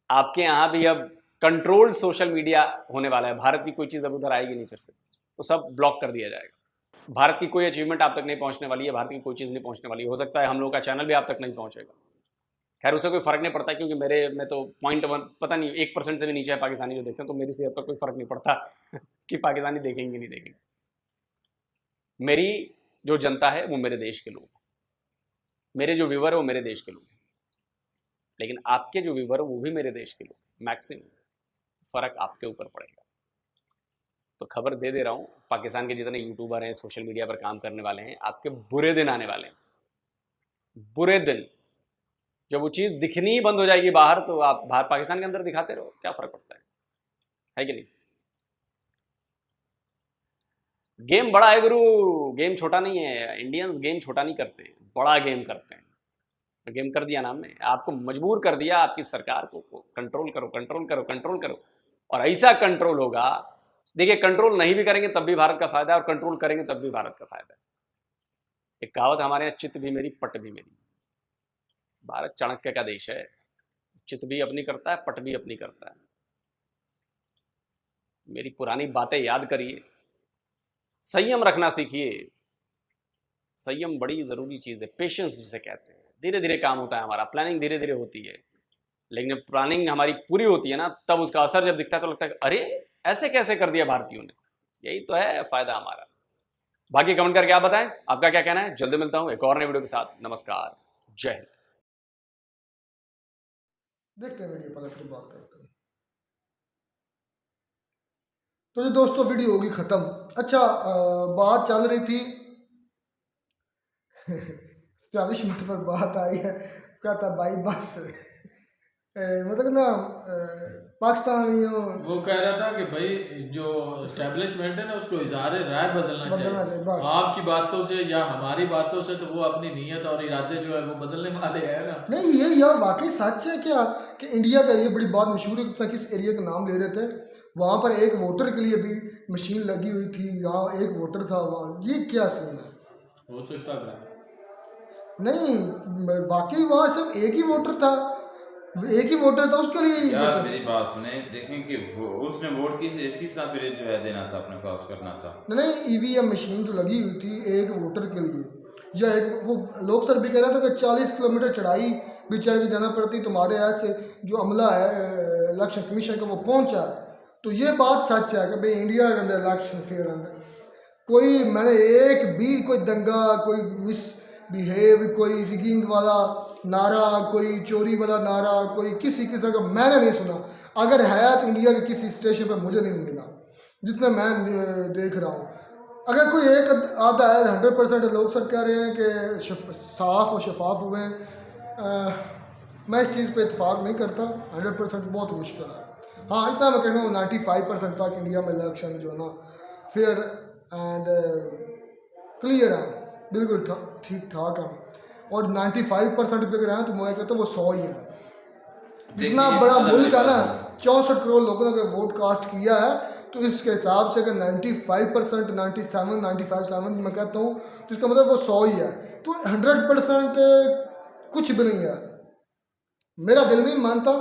आपके यहाँ भी अब कंट्रोल्ड सोशल मीडिया होने वाला है। भारत की कोई चीज़ अब उधर आएगी नहीं फिर से, तो सब ब्लॉक कर दिया जाएगा। भारत की कोई अचीवमेंट आप तक नहीं पहुंचने वाली है, भारत की कोई चीज़ नहीं पहुंचने वाली है। हो सकता है हम लोगों का चैनल भी आप तक नहीं पहुंचेगा, खैर उससे कोई फर्क नहीं पड़ता, क्योंकि मेरे में तो 0.1 पता नहीं 1% से भी नीचे है पाकिस्तानी जो देखते हैं, तो मेरी सेहत पर कोई फर्क नहीं पड़ता कि पाकिस्तानी देखेंगे नहीं देखेंगे। मेरी जो जनता है वो मेरे देश के लोग, मेरे जो व्यूवर है वो मेरे देश के लोग, लेकिन आपके जो व्यूवर है वो भी मेरे देश के लोग, मैक्सिमम फर्क आपके ऊपर पड़ेगा। तो खबर दे रहा हूँ, पाकिस्तान के जितने यूट्यूबर हैं, सोशल मीडिया पर काम करने वाले हैं, आपके बुरे दिन आने वाले हैं, बुरे दिन। जब वो चीज़ दिखनी ही बंद हो जाएगी बाहर, तो आप बाहर पाकिस्तान के अंदर दिखाते रहो, क्या फर्क पड़ता है कि नहीं? गेम बड़ा है गुरु, गेम छोटा नहीं है। इंडियंस गेम छोटा नहीं करते, बड़ा गेम करते हैं। गेम कर दिया ना हमने, आपको मजबूर कर दिया आपकी सरकार को, कंट्रोल करो, कंट्रोल करो, कंट्रोल करो। और ऐसा कंट्रोल होगा, देखिए कंट्रोल नहीं भी करेंगे तब भी भारत का फायदा है, और कंट्रोल करेंगे तब भी भारत का फायदा है। एक कहावत हमारे यहाँ, चित भी मेरी पट भी मेरी। भारत चाणक्य का देश है, चित भी अपनी करता है, पट भी अपनी करता है। मेरी पुरानी बातें याद करिए, संयम रखना सीखिए। संयम बड़ी जरूरी चीज़ है, पेशेंस जिसे कहते हैं। धीरे धीरे काम होता है हमारा, प्लानिंग धीरे धीरे होती है, लेकिन जब प्लानिंग हमारी पूरी होती है ना, तब उसका असर जब दिखता है तो लगता है अरे ऐसे कैसे कर दिया भारतीयों ने। यही तो है फायदा हमारा। बाकी कमेंट करके आप बताएं आपका क्या कहना है। जल्दी मिलता हूं एक और नए वीडियो के साथ। नमस्कार, जय हिंद। देखते हैं वीडियो पहले, फिर बात करते हैं। तो ये दोस्तों वीडियो होगी खत्म। अच्छा, बात चल रही थी स्टैब्लिशमेंट पर बात आई है, कहता भाई बस मतलब ना पाकिस्तानियों, वो कह रहा था कि भाई जो एस्टेब्लिशमेंट है ना उसको इजहार राय बदलना चाहिए बस। आपकी बातों से या हमारी बातों से तो वो अपनी नीयत और इरादे जो है वो बदलने वाले हैं ना। नहीं, ये यार वाकई सच है क्या कि इंडिया का ये बड़ी बात मशहूर है, पता किस एरिया का नाम ले रहे थे, वहाँ पर एक वोटर के लिए भी मशीन लगी हुई थी, यहाँ एक वोटर था वहाँ। ये क्या सीन है? हो सकता था नहीं, वाकई वहाँ सिर्फ एक ही वोटर था, एक ही वोटर था, उसके लिए यार मेरी बात सुने, देखें कि उसने वोट किस तरह फिर जो है देना था, अपने कास्ट करना था। नहीं, ईवीएम मशीन जो लगी हुई थी एक वोटर के लिए, या एक वो लोग सर भी कह रहा था कि 40 किलोमीटर चढ़ाई भी चढ़ के जाना पड़ती, तुम्हारे ऐसे जो अमला है इलेक्शन कमीशन का वो पहुंचा। तो ये बात सच है कि भाई इंडिया के अंदर इलेक्शन फेयर अंदर कोई, मैंने एक भी कोई दंगा, कोई मिस बिहेव, कोई रिगिंग वाला नारा, कोई चोरी वाला नारा, कोई किसी किस्म का मैंने नहीं सुना। अगर है तो इंडिया के किसी स्टेशन पर मुझे नहीं मिला जितना मैं देख रहा हूँ। अगर कोई एक आधा है, 100% लोग सर कह रहे हैं कि साफ और शफाफ हुए हैं। मैं इस चीज़ पे इत्तेफाक नहीं करता। 100% बहुत मुश्किल है। हाँ, इतना मैं कहूँगा 95% तक इंडिया में इलेक्शन जो है ना फेयर एंड क्लियर है, बिल्कुल ठीक ठाक है। और 95% पे अगर हैं तो मैं कहता हूँ वो 100 ही है। जितना बड़ा मुल्क है ना, 64 करोड़ लोगों ने वोट कास्ट किया है, तो इसके हिसाब से अगर 95%, 97, 95 मैं कहता हूँ तो इसका मतलब वो 100 ही है। तो 100% कुछ भी नहीं है। मेरा दिल नहीं मानता।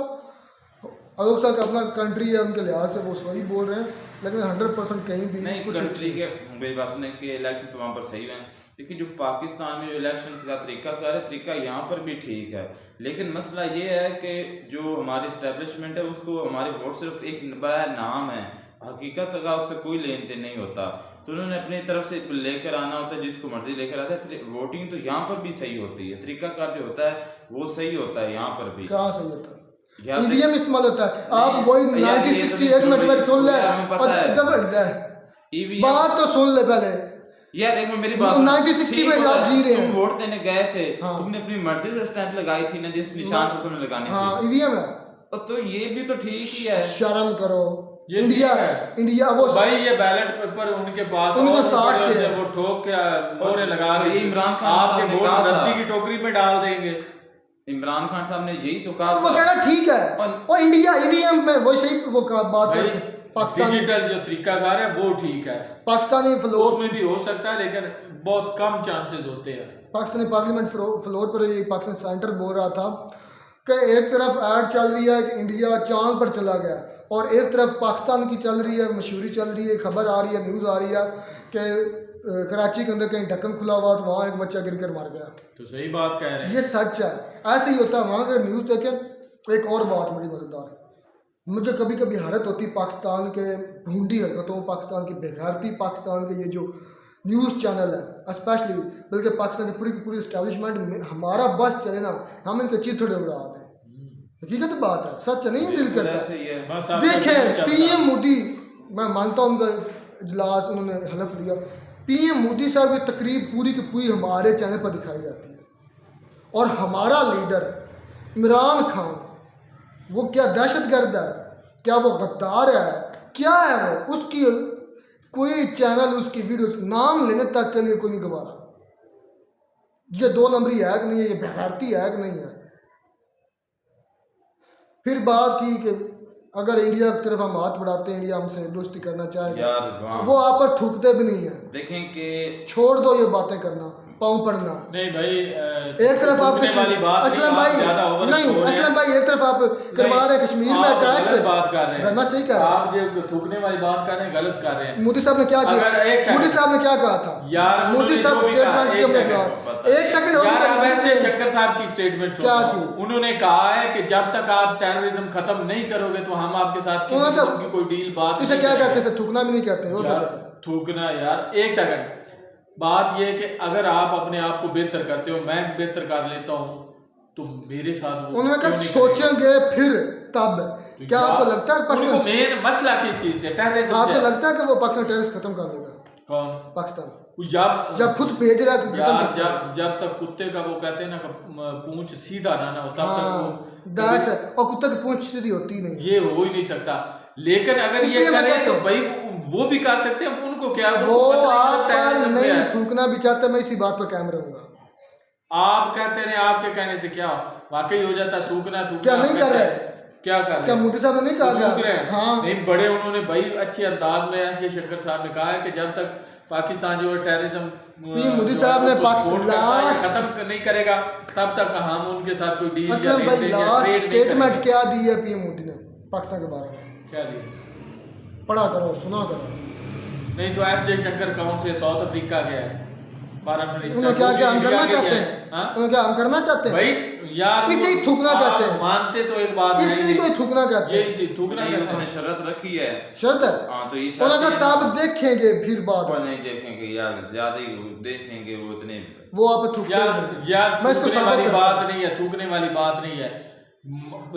अलोक साहब का अपना कंट्री है, उनके लिहाज से वो सही बोल रहे हैं, लेकिन 100% कहीं भी नहीं कुछ कंट्री के मेरी बात सुनने के इलेक्शन तो वहाँ पर सही है। देखिए जो पाकिस्तान में जो इलेक्शन का तरीका यहाँ पर भी ठीक है, लेकिन मसला ये है कि जो हमारी इस्टेब्लिशमेंट है उसको हमारे वोट सिर्फ एक बड़ा नाम है, हकीकत का उससे कोई लेन देन नहीं होता। तो उन्होंने अपनी तरफ से लेकर आना होता है, जिसको मर्जी लेकर आता है। वोटिंग तो यहाँ पर भी सही होती है, तरीकाकार जो होता है वो सही होता है यहाँ पर भी। कहाँ सही होता है? ईवीएम इस्तेमाल होता है। आप वही 90-60 एक मिनट में सुन ले, बात तो सुन ले पहले यार। एक मेरी बात 90-60 में आप जी रहे हैं। तुम वोट देने गए थे, तुमने अपनी मर्जी से स्टैंप लगाई थी ना, जिस निशान पर तुम्हें लगानी थी। हाँ, ईवीएम है। तो ये भी तो ठीक ही है। शर्म करो। ये इंडिया वो भाई ये बैलेट पेपर उनके पास 1960 के वो ठोक के मोहरे लगा के इमरान खान आपके वोट रद्दी की टोकरी में डाल देंगे। इमरान खान साहब ने यही तो कहा। वो कह रहा ठीक है, और इंडिया ईवीएम में वो सही वो बात करते। पाकिस्तान डिजिटल जो तरीकाकार है वो ठीक है, पाकिस्तानी फ्लोर उसमें भी हो सकता है, लेकिन बहुत कम चांसेस होते हैं। पाकिस्तानी पार्लियामेंट फ्लोर पर ये पाकिस्तान सेंटर बोल रहा था कि एक तरफ ऐड चल रही है कि इंडिया चांद पर चला गया, और एक तरफ पाकिस्तान की चल रही है, मशहूरी चल रही है, खबर आ रही है, न्यूज़ आ रही है कि कराची के अंदर कहीं ढक्कन खुला हुआ तो वहाँ एक बच्चा गिरकर मर गया। तो सही बात कह रहे हैं, ये सच है, ऐसे ही होता है। वहाँ का न्यूज़ देखें। एक और बात बड़ी मज़ेदार, मुझे कभी कभी हैरत होती पाकिस्तान के ढूंढी हरकतों, पाकिस्तान की बेगैरती, पाकिस्तान के ये जो न्यूज़ चैनल है स्पेशली, बल्कि पाकिस्तान की पूरी इस्टेब्लिशमेंट, हमारा बस चले ना हम इनके चिथड़े उड़ा दें। हकीकत बात है, सच नहीं है, दिल करता। देखें पीएम मोदी, मैं मानता हूँ उनका इजलास, उन्होंने हलफ लिया, पीएम मोदी साहब की तकरीब पूरी की पूरी हमारे चैनल पर दिखाई जाती है। और हमारा लीडर इमरान खान, वो क्या दहशतगर्द है, क्या वो गद्दार है, क्या है वो, उसकी कोई चैनल उसकी वीडियो नाम लेने तक के लिए कोई नहीं गवारा। ये 2 नंबरी है कि नहीं है, ये बेगैरती है कि नहीं है। फिर बात की कि अगर इंडिया की तरफ हम हाथ बढ़ाते हैं, इंडिया हमसे दोस्ती करना चाहेगा, वो आप पर ठुकते भी नहीं है। देखें कि छोड़ दो ये बातें करना, पाँव पड़ना। नहीं भाई, एक तरफ आप असलम भाई नहीं, असलम भाई एक तरफ आप करवा रहे हैं कश्मीर में अटैक से, बात कर रहे हैं, मैं सही कह रहा हूं। आप जो थूकने वाली बात कर रहे हैं गलत कर रहे हैं। मोदी साहब ने क्या किया, मोदी साहब ने क्या कहा था यार, मोदी साहब स्टेटमेंट के बाद एक सेकंड शक्कर साहब की स्टेटमेंट क्या थी? उन्होंने कहा है कि जब तक आप टेररिज्म खत्म नहीं करोगे तो हम आपके साथ की कोई डील बात। इसे क्या कहते हैं, थूकना भी नहीं कहते, थूकना। यार एक सेकंड, बात यह कि अगर आप अपने आप को बेहतर करते हो, मैं बेहतर कर लेता हूं, तो मेरे साथ उन्होंने कहा सोचेंगे फिर तब। क्या आपको लगता है पाकिस्तान मेन मसला किस चीज से, टेररिज्म? आपको लगता है कि वो पाकिस्तान टेररिस्ट खत्म कर देगा? कौन? पाकिस्तान। जब खुद भेज रहा है यार, जब तक कुत्ते का वो कहते हैं ना पूंछ सीधा ना हो, तब तक और कुत्ते की पूंछ सीधी होती नहीं, ये हो ही नहीं सकता। लेकिन अगर ये करें तो भाई वो भी कर सकते हैं, उनको क्या वो आप नहीं थूकना भी चाहते, मैं इसी बात पर कायम रहूंगा। आप कहते रहे, आपके कहने से क्या वाकई हो जाता, थूकना क्या नहीं कर रहे, क्या कर रहे, क्या मोदी साहब ने नहीं कहा? हाँ नहीं, बड़े उन्होंने भाई अच्छे अंदाज में एस जयशंकर साहब ने कहा है कि जब तक पाकिस्तान जो टेररिज्म मोदी साहब ने पाकिस्तान खत्म नहीं करेगा तब तक हम उनके साथ कोई डील स्टेटमेंट क्या दी है पीएम मोदी ने पाकिस्तान के बारे में? क्या दी? पढ़ा करो, सुना करो। नहीं तो एस जयशंकर कौन से साउथ अफ्रीका गया है, फॉरेन मिनिस्टर उन्होंने क्या क्या हम करना चाहते हैं, उन्होंने क्या हम करना चाहते हैं भाई यार, इसे ही थूकना चाहते हैं, मानते तो एक बात इसी नहीं, को थूकना चाहते हैं, ये इसी थूकना नहीं, कहते उसने हैं। शर्त रखी है, शर्त है। हाँ तो ये उन्होंने कहा तब देखेंगे फिर बाद पर नहीं देखेंगे यार, ज्यादा ही देखेंगे वो इतने वो आप थूकते यार हैं। यार मैं इसको थूकने साबित वाली करता बात नहीं है, थूकने वाली बात नहीं है।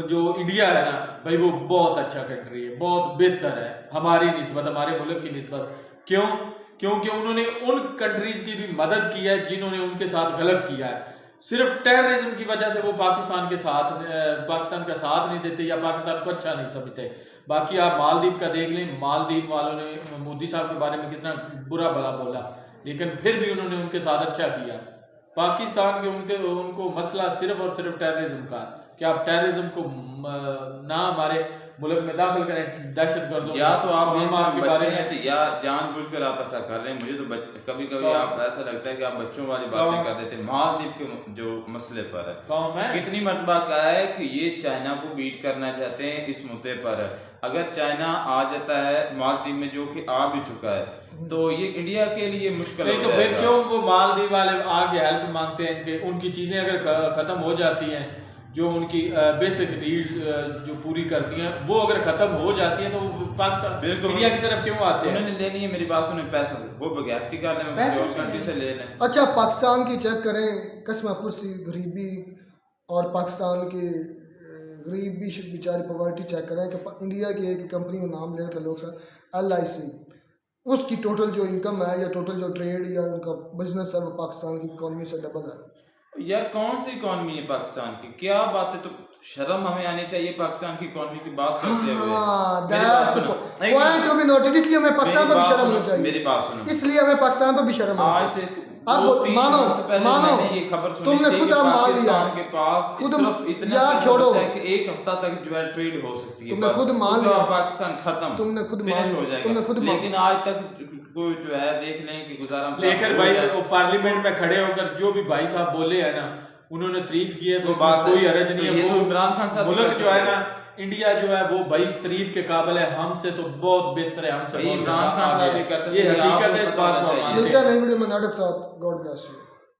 जो इंडिया है ना भाई, वो बहुत अच्छा कंट्री है, बहुत बेहतर है हमारी निस्बत, हमारे मुल्क की निस्बत। क्यों? क्योंकि उन्होंने उन कंट्रीज की भी मदद की है जिन्होंने उनके साथ गलत किया है। सिर्फ टेररिज्म की वजह से वो पाकिस्तान का साथ नहीं देते या पाकिस्तान को अच्छा नहीं समझते। बाकी आप मालदीव का देख लें, मालदीव वालों ने मोदी साहब के बारे में कितना बुरा भला बोला, लेकिन फिर भी उन्होंने उनके साथ अच्छा किया। पाकिस्तान के उनको मसला सिर्फ और सिर्फ टेररिज्म का, कि आप टेररिज्म को ना हमारे मुल्क में दाखिल करें, दहशतगर्दों या तो आप के बारे में, या जानबूझकर आप ऐसा कर रहे हैं। मुझे तो कभी कभी आप ऐसा लगता है कि आप बच्चों वाली बातें कर देते हैं। मालदीव के जो मसले पर है, कितनी मरतबा कहा है कि ये चाइना को बीट करना चाहते हैं इस मुद्दे पर। अगर चाइना आ जाता है मालदीव में, जो कि आ भी चुका है, तो ये इंडिया के लिए मुश्किल नहीं। तो फिर क्यों वो मालदीव वाले आगे हेल्प मांगते हैं? इनके उनकी चीजें अगर खत्म हो जाती हैं, जो उनकी बेसिक नीड्स जो पूरी करती हैं, वो अगर खत्म हो जाती हैं, तो पाकिस्तान इंडिया की तरफ क्यों आते हैं? उन्होंने लेनी है, मेरी बात सुने, पैसा से वो बगैरती कर लें, कंट्री से ले लें। अच्छा, पाकिस्तान की चेक करें, कसमा पुरसी गरीबी और पाकिस्तान की गरीबी बेचारी पॉवर्टी चेक करें कि इंडिया की एक कंपनी में नाम ले रहे थे लोग सर, LIC, उसकी टोटल जो इनकम है या टोटल जो ट्रेड या उनका बिजनेस है वो पाकिस्तान की इकॉनमी से डबल है। यार कौन सी इकॉनमी है पाकिस्तान की? क्या बात है, तो शर्म हमें आनी चाहिए पाकिस्तान की इकॉनमी की बात करते हुए। पॉइंट टू बी नोटेड, इसलिए हमें पाकिस्तान पर भी शर्म होनी चाहिए। मेरी बात सुनो, इसलिए हमें पाकिस्तान पर भी शर्म होनी चाहिए। अब मानो ये खबर सुनी तुमने थी खुद कि मान लिया पाकिस्तान के पास खुद सिर्फ इतना यार छोड़ो कि एक हफ्ता तक जो है ट्रेड हो सकती है, तुमने खुद मान लिया, पाकिस्तान खत्म, तुमने खुद फिनिश हो जाएगा। तुमने खुद लेकिन आज तक कोई जो है देख लें कि गुजारा लेकर भाई वो पार्लियामेंट में खड़े होकर जो भी भाई साहब बोले है ना, उन्होंने तारीफ की है, तो कोई हरज नहीं है। वो इमरान खान साहब मुल्क जो है ना, इंडिया जो है वो भाई तारीफ के काबिल है, हमसे तो बहुत बेहतर है, हमसे इमरान खान साहब भी कहते ये हकीकत है, इस बात को मिलता नहीं वीडियो में नाटक साथ। God bless you.